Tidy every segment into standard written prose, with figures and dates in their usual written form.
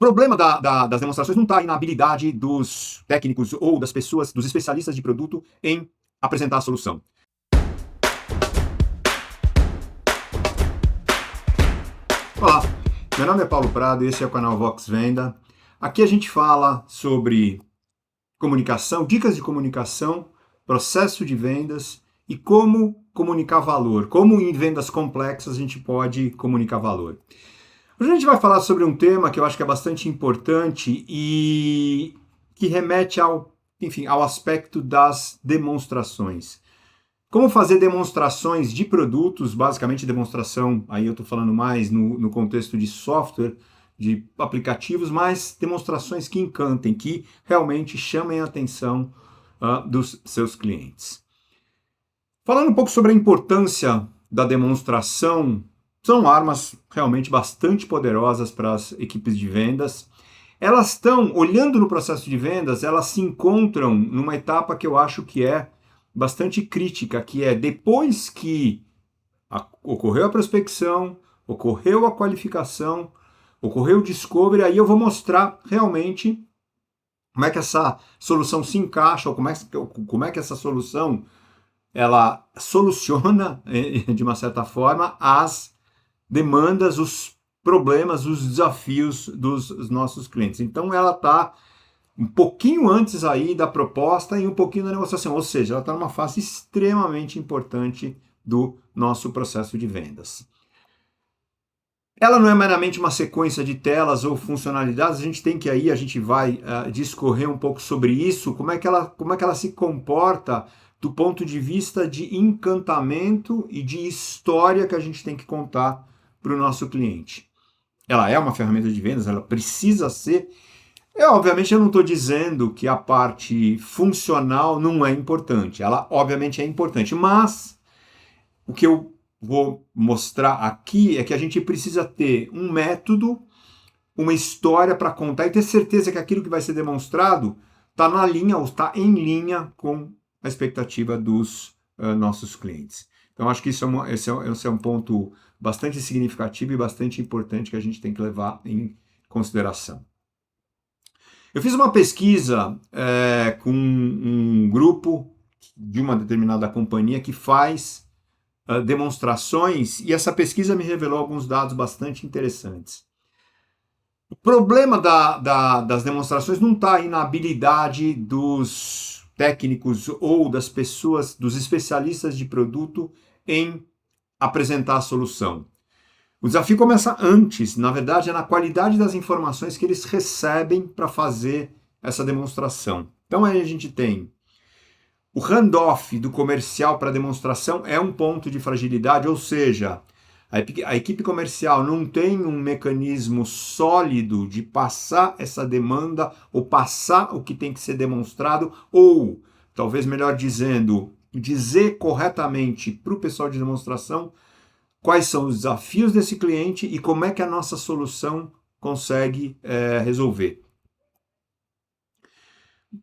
problema das demonstrações não está aí na habilidade dos técnicos ou das pessoas, dos especialistas de produto em apresentar a solução. Olá, meu nome é Paulo Prado e esse é o canal Vox Venda. Aqui a gente fala sobre comunicação, dicas de comunicação, processo de vendas e como comunicar valor, como em vendas complexas a gente pode comunicar valor. Hoje a gente vai falar sobre um tema que eu acho que é bastante importante e que remete ao aspecto das demonstrações. Como fazer demonstrações de produtos, basicamente demonstração, aí eu estou falando mais no contexto de software, de aplicativos, mas demonstrações que encantem, que realmente chamem a atenção dos seus clientes. Falando um pouco sobre a importância da demonstração, são armas realmente bastante poderosas para as equipes de vendas. Elas estão, olhando no processo de vendas, elas se encontram numa etapa que eu acho que é bastante crítica, que é depois que ocorreu a prospecção, ocorreu a qualificação, ocorreu o discovery, aí eu vou mostrar realmente como é que essa solução se encaixa, ou como é que essa solução ela soluciona, de uma certa forma, as demandas, os problemas, os desafios dos nossos clientes. Então ela está um pouquinho antes aí da proposta e um pouquinho da negociação, ou seja, ela está numa fase extremamente importante do nosso processo de vendas. Ela não é meramente uma sequência de telas ou funcionalidades, a gente vai discorrer um pouco sobre isso, como é que ela se comporta do ponto de vista de encantamento e de história que a gente tem que contar para o nosso cliente. Ela é uma ferramenta de vendas, ela precisa ser. Obviamente eu não estou dizendo que a parte funcional não é importante, ela obviamente é importante, mas o que eu vou mostrar aqui é que a gente precisa ter um método, uma história para contar e ter certeza que aquilo que vai ser demonstrado está na linha ou está em linha com a expectativa dos nossos clientes. Então acho que esse é um ponto bastante significativo e bastante importante que a gente tem que levar em consideração. Eu fiz uma pesquisa com um grupo de uma determinada companhia que faz demonstrações e essa pesquisa me revelou alguns dados bastante interessantes. O problema das demonstrações não está aí na habilidade dos técnicos ou das pessoas, dos especialistas de produto em apresentar a solução. O desafio começa antes, na verdade, é na qualidade das informações que eles recebem para fazer essa demonstração. Então aí a gente tem o handoff do comercial para a demonstração é um ponto de fragilidade, ou seja, a equipe comercial não tem um mecanismo sólido de passar essa demanda ou passar o que tem que ser demonstrado, ou, talvez melhor dizendo, dizer corretamente para o pessoal de demonstração quais são os desafios desse cliente e como é que a nossa solução consegue resolver.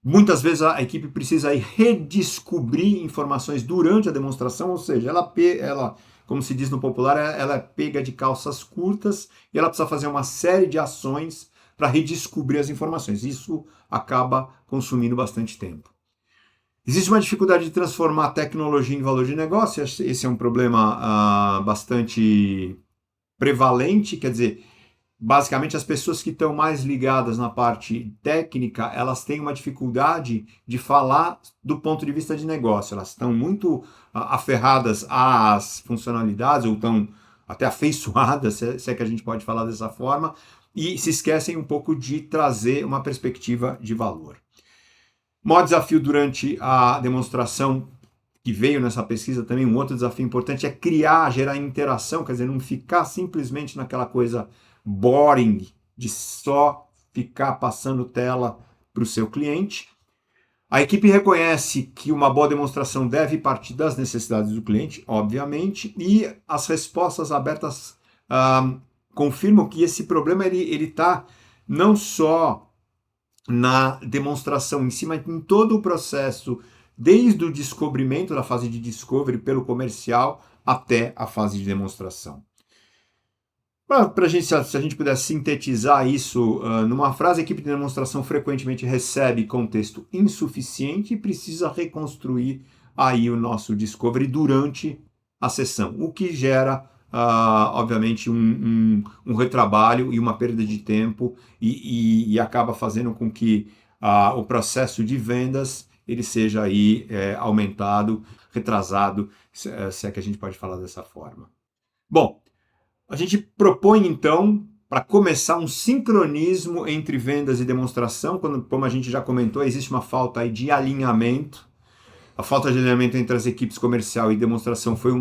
Muitas vezes a equipe precisa aí redescobrir informações durante a demonstração, ou seja, ela, como se diz no popular, ela é pega de calças curtas e ela precisa fazer uma série de ações para redescobrir as informações. Isso acaba consumindo bastante tempo. Existe uma dificuldade de transformar a tecnologia em valor de negócio, esse é um problema bastante prevalente, quer dizer, basicamente as pessoas que estão mais ligadas na parte técnica, elas têm uma dificuldade de falar do ponto de vista de negócio, elas estão muito aferradas às funcionalidades, ou estão até afeiçoadas, se é que a gente pode falar dessa forma, e se esquecem um pouco de trazer uma perspectiva de valor. O maior desafio durante a demonstração que veio nessa pesquisa também, um outro desafio importante é gerar interação, quer dizer, não ficar simplesmente naquela coisa boring de só ficar passando tela para o seu cliente. A equipe reconhece que uma boa demonstração deve partir das necessidades do cliente, obviamente, e as respostas abertas confirmam que esse problema ele está não só na demonstração em si, mas em todo o processo, desde o descobrimento da fase de discovery pelo comercial até a fase de demonstração. Para a gente, se a gente puder sintetizar isso numa frase, a equipe de demonstração frequentemente recebe contexto insuficiente e precisa reconstruir aí o nosso discovery durante a sessão, o que gera, obviamente, um retrabalho e uma perda de tempo e acaba fazendo com que o processo de vendas ele seja aí aumentado, retrasado, se é que a gente pode falar dessa forma. Bom, a gente propõe, então, para começar, um sincronismo entre vendas e demonstração. Como a gente já comentou, existe uma falta aí de alinhamento. A falta de alinhamento entre as equipes comercial e demonstração foi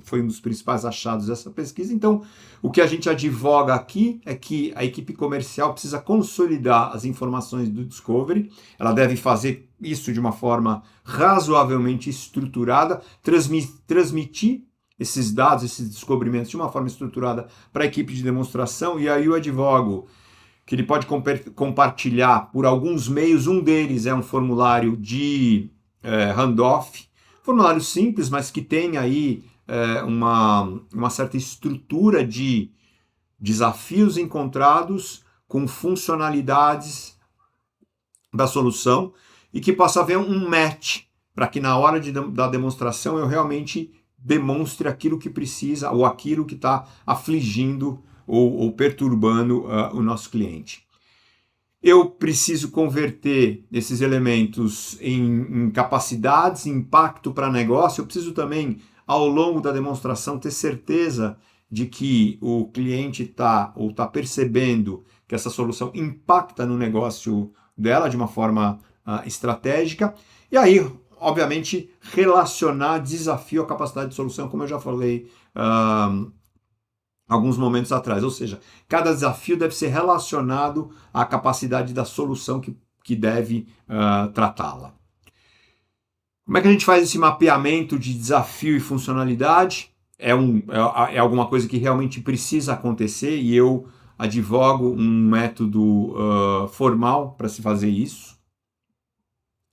foi um dos principais achados dessa pesquisa. Então, o que a gente advoga aqui é que a equipe comercial precisa consolidar as informações do Discovery. Ela deve fazer isso de uma forma razoavelmente estruturada, transmitir esses dados, esses descobrimentos de uma forma estruturada para a equipe de demonstração, e aí eu advogo que ele pode compartilhar por alguns meios. Um deles é um formulário de handoff, formulário simples, mas que tem aí uma certa estrutura de desafios encontrados com funcionalidades da solução e que possa haver um match para que na hora da demonstração eu realmente demonstre aquilo que precisa ou aquilo que está afligindo ou perturbando o nosso cliente. Eu preciso converter esses elementos em capacidades, impacto para negócio. Eu preciso também, ao longo da demonstração, ter certeza de que o cliente está percebendo que essa solução impacta no negócio dela de uma forma estratégica. E aí, obviamente, relacionar desafio à capacidade de solução, como eu já falei alguns momentos atrás. Ou seja, cada desafio deve ser relacionado à capacidade da solução que deve tratá-la. Como é que a gente faz esse mapeamento de desafio e funcionalidade? É alguma coisa que realmente precisa acontecer e eu advogo um método formal para se fazer isso.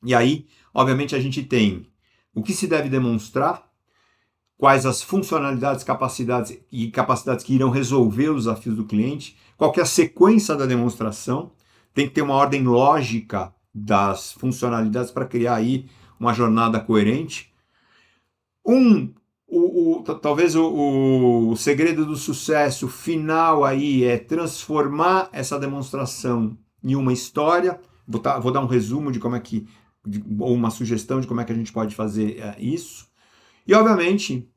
E aí, obviamente, a gente tem o que se deve demonstrar, quais as funcionalidades, capacidades que irão resolver os desafios do cliente, qual que é a sequência da demonstração, tem que ter uma ordem lógica das funcionalidades para criar aí uma jornada coerente. Talvez o segredo do sucesso final aí é transformar essa demonstração em uma história. Vou dar um resumo de como é que, ou uma sugestão de como é que a gente pode fazer isso. E, obviamente,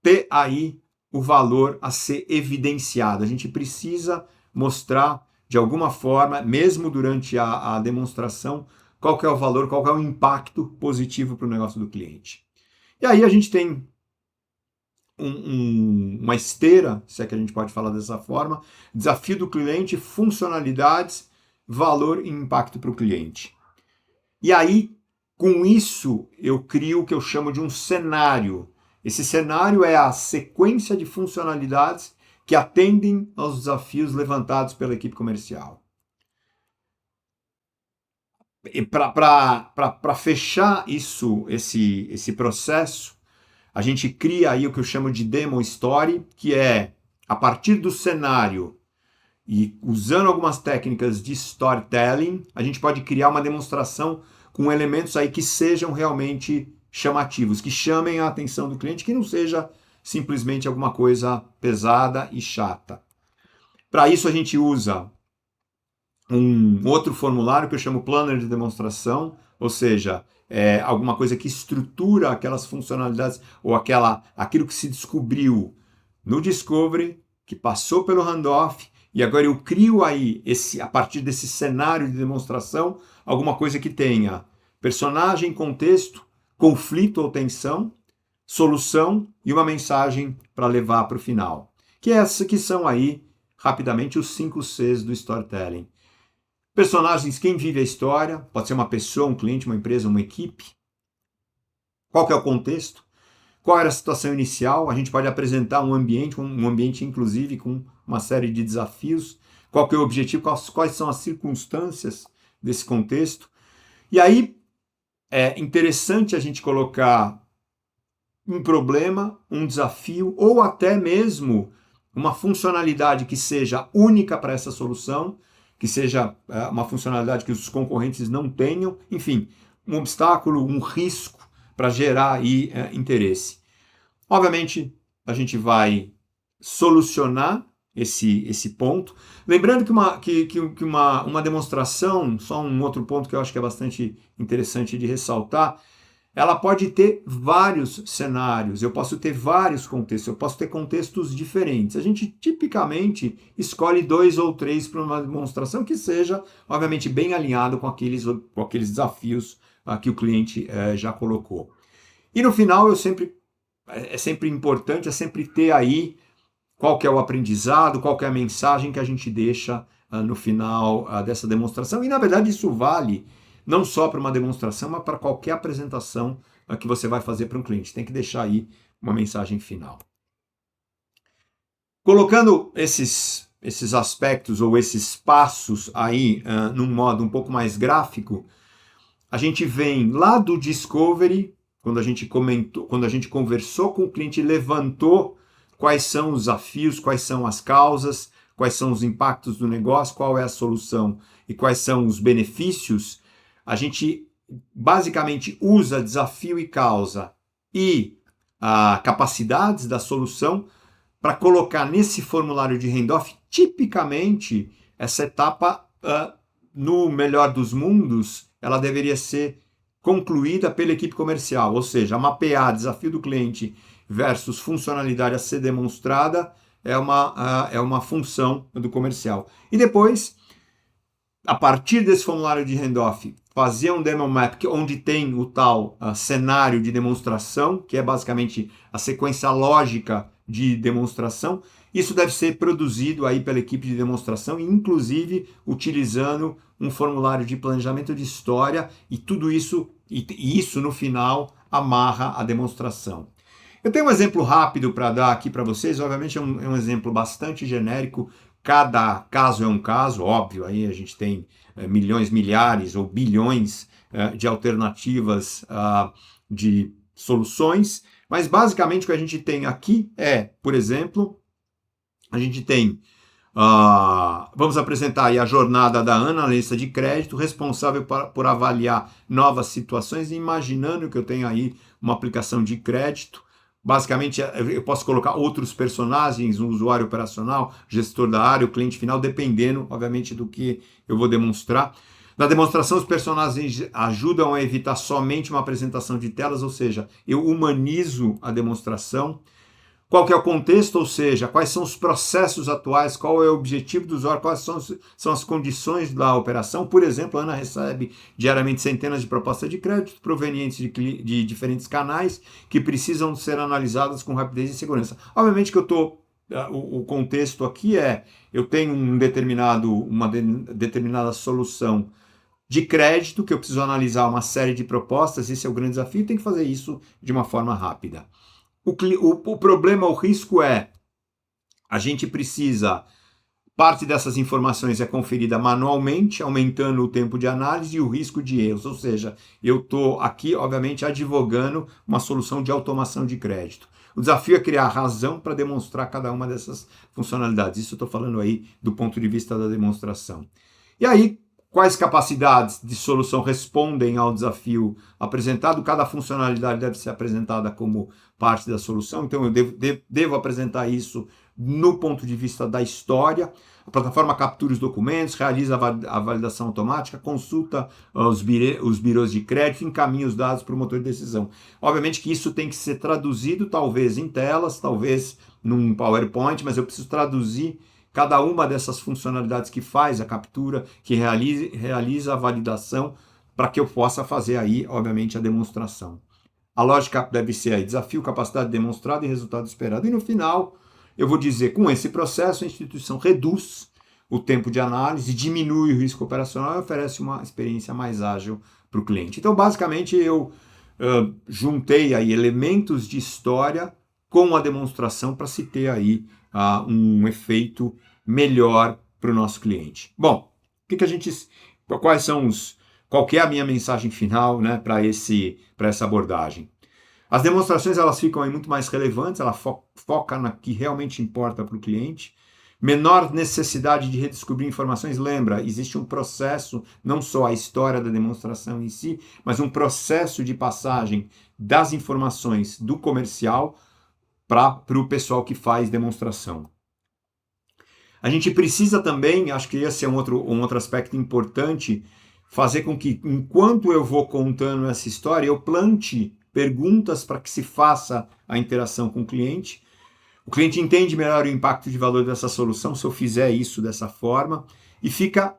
ter aí o valor a ser evidenciado. A gente precisa mostrar, de alguma forma, mesmo durante a demonstração, qual que é o valor, qual que é o impacto positivo para o negócio do cliente. E aí a gente tem uma esteira, se é que a gente pode falar dessa forma, desafio do cliente, funcionalidades, valor e impacto para o cliente. E aí, com isso, eu crio o que eu chamo de um cenário. Esse cenário é a sequência de funcionalidades que atendem aos desafios levantados pela equipe comercial. Para fechar esse processo, a gente cria aí o que eu chamo de demo story, que é, a partir do cenário e usando algumas técnicas de storytelling, a gente pode criar uma demonstração com elementos aí que sejam realmente chamativos, que chamem a atenção do cliente, que não seja simplesmente alguma coisa pesada e chata. Para isso a gente usa um outro formulário que eu chamo planner de demonstração, ou seja, alguma coisa que estrutura aquelas funcionalidades ou aquilo que se descobriu no Discovery, que passou pelo handoff, e agora eu crio aí, a partir desse cenário de demonstração, alguma coisa que tenha personagem, contexto, conflito ou tensão, solução e uma mensagem para levar para o final. Que são aí, rapidamente, os 5 Cs do storytelling. Personagens, quem vive a história, pode ser uma pessoa, um cliente, uma empresa, uma equipe. Qual que é o contexto? Qual era a situação inicial? A gente pode apresentar um ambiente inclusive com uma série de desafios. Qual que é o objetivo? Quais são as circunstâncias desse contexto? E aí é interessante a gente colocar um problema, um desafio, ou até mesmo uma funcionalidade que seja única para essa solução, que seja uma funcionalidade que os concorrentes não tenham, enfim, um obstáculo, um risco para gerar aí interesse. Obviamente, a gente vai solucionar esse ponto. Lembrando que uma demonstração, só um outro ponto que eu acho que é bastante interessante de ressaltar, ela pode ter vários cenários, eu posso ter vários contextos, eu posso ter contextos diferentes. A gente tipicamente escolhe 2 ou 3 para uma demonstração que seja, obviamente, bem alinhado com aqueles desafios que o cliente já colocou. E no final, é sempre importante, é sempre ter aí qual que é o aprendizado, qual que é a mensagem que a gente deixa no final dessa demonstração. E, na verdade, isso vale não só para uma demonstração, mas para qualquer apresentação que você vai fazer para um cliente. Tem que deixar aí uma mensagem final. Colocando esses aspectos ou esses passos aí num modo um pouco mais gráfico, a gente vem lá do Discovery, quando a gente conversou com o cliente, levantou quais são os desafios, quais são as causas, quais são os impactos do negócio, qual é a solução e quais são os benefícios. A gente basicamente usa desafio e causa e capacidades da solução para colocar nesse formulário de handoff, tipicamente, essa etapa, no melhor dos mundos, ela deveria ser concluída pela equipe comercial, ou seja, mapear desafio do cliente versus funcionalidade a ser demonstrada é uma função do comercial. E depois, a partir desse formulário de handoff, fazer um demo map onde tem o tal cenário de demonstração, que é basicamente a sequência lógica de demonstração. Isso deve ser produzido aí pela equipe de demonstração, inclusive utilizando um formulário de planejamento de história, e tudo isso, e isso no final amarra a demonstração. Eu tenho um exemplo rápido para dar aqui para vocês, obviamente é um exemplo bastante genérico, cada caso é um caso, óbvio, aí a gente tem milhões, milhares ou bilhões de alternativas de soluções, mas basicamente o que a gente tem aqui é, por exemplo, a gente tem, vamos apresentar aí a jornada da analista de crédito, responsável por avaliar novas situações, imaginando que eu tenho aí uma aplicação de crédito. Basicamente, eu posso colocar outros personagens, um usuário operacional, gestor da área, o cliente final, dependendo, obviamente, do que eu vou demonstrar. Na demonstração, os personagens ajudam a evitar somente uma apresentação de telas, ou seja, eu humanizo a demonstração. Qual que é o contexto, ou seja, quais são os processos atuais, qual é o objetivo do usuário, quais são as condições da operação. Por exemplo, a Ana recebe diariamente centenas de propostas de crédito provenientes de diferentes canais que precisam ser analisadas com rapidez e segurança. Obviamente que o contexto aqui eu tenho uma determinada solução de crédito que eu preciso analisar uma série de propostas, esse é o grande desafio, tem que fazer isso de uma forma rápida. O problema, o risco a gente precisa, parte dessas informações é conferida manualmente, aumentando o tempo de análise e o risco de erros, ou seja, eu estou aqui, obviamente, advogando uma solução de automação de crédito. O desafio é criar razão para demonstrar cada uma dessas funcionalidades, isso eu estou falando aí do ponto de vista da demonstração. E aí, quais capacidades de solução respondem ao desafio apresentado? Cada funcionalidade deve ser apresentada como parte da solução, então eu devo apresentar isso no ponto de vista da história. A plataforma captura os documentos, realiza a validação automática, consulta os birôs de crédito, encaminha os dados para o motor de decisão. Obviamente que isso tem que ser traduzido, talvez em telas, talvez num PowerPoint, mas eu preciso traduzir cada uma dessas funcionalidades que faz a captura, que realiza a validação, para que eu possa fazer aí, obviamente, a demonstração. A lógica deve ser aí desafio, capacidade demonstrada e resultado esperado. E no final, eu vou dizer, com esse processo, a instituição reduz o tempo de análise, diminui o risco operacional e oferece uma experiência mais ágil para o cliente. Então, basicamente, eu juntei aí elementos de história com a demonstração para se ter aí um efeito melhor para o nosso cliente. Bom, qual que é a minha mensagem final, né, para essa abordagem? As demonstrações elas ficam aí muito mais relevantes, ela foca na que realmente importa para o cliente. Menor necessidade de redescobrir informações. Lembra, existe um processo, não só a história da demonstração em si, mas um processo de passagem das informações do comercial para o pessoal que faz demonstração. A gente precisa também, acho que esse é um outro aspecto importante, fazer com que, enquanto eu vou contando essa história, eu plante perguntas para que se faça a interação com o cliente. O cliente entende melhor o impacto de valor dessa solução se eu fizer isso dessa forma, e fica,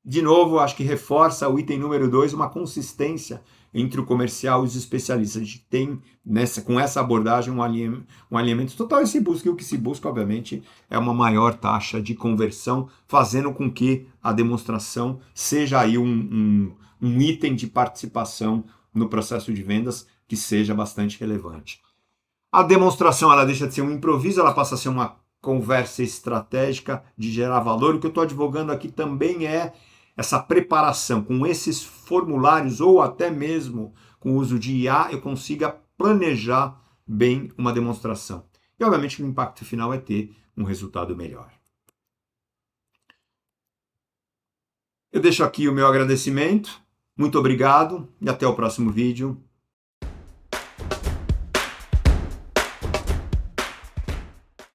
de novo, acho que reforça o item número 2, uma consistência entre o comercial e os especialistas. A gente tem, com essa abordagem, um alinhamento total e se busca. E o que se busca, obviamente, é uma maior taxa de conversão, fazendo com que a demonstração seja aí um item de participação no processo de vendas que seja bastante relevante. A demonstração ela deixa de ser um improviso, ela passa a ser uma conversa estratégica de gerar valor. O que eu estou advogando aqui também é essa preparação com esses formulários ou até mesmo com o uso de IA, eu consiga planejar bem uma demonstração. E obviamente o impacto final é ter um resultado melhor. Eu deixo aqui o meu agradecimento, muito obrigado e até o próximo vídeo.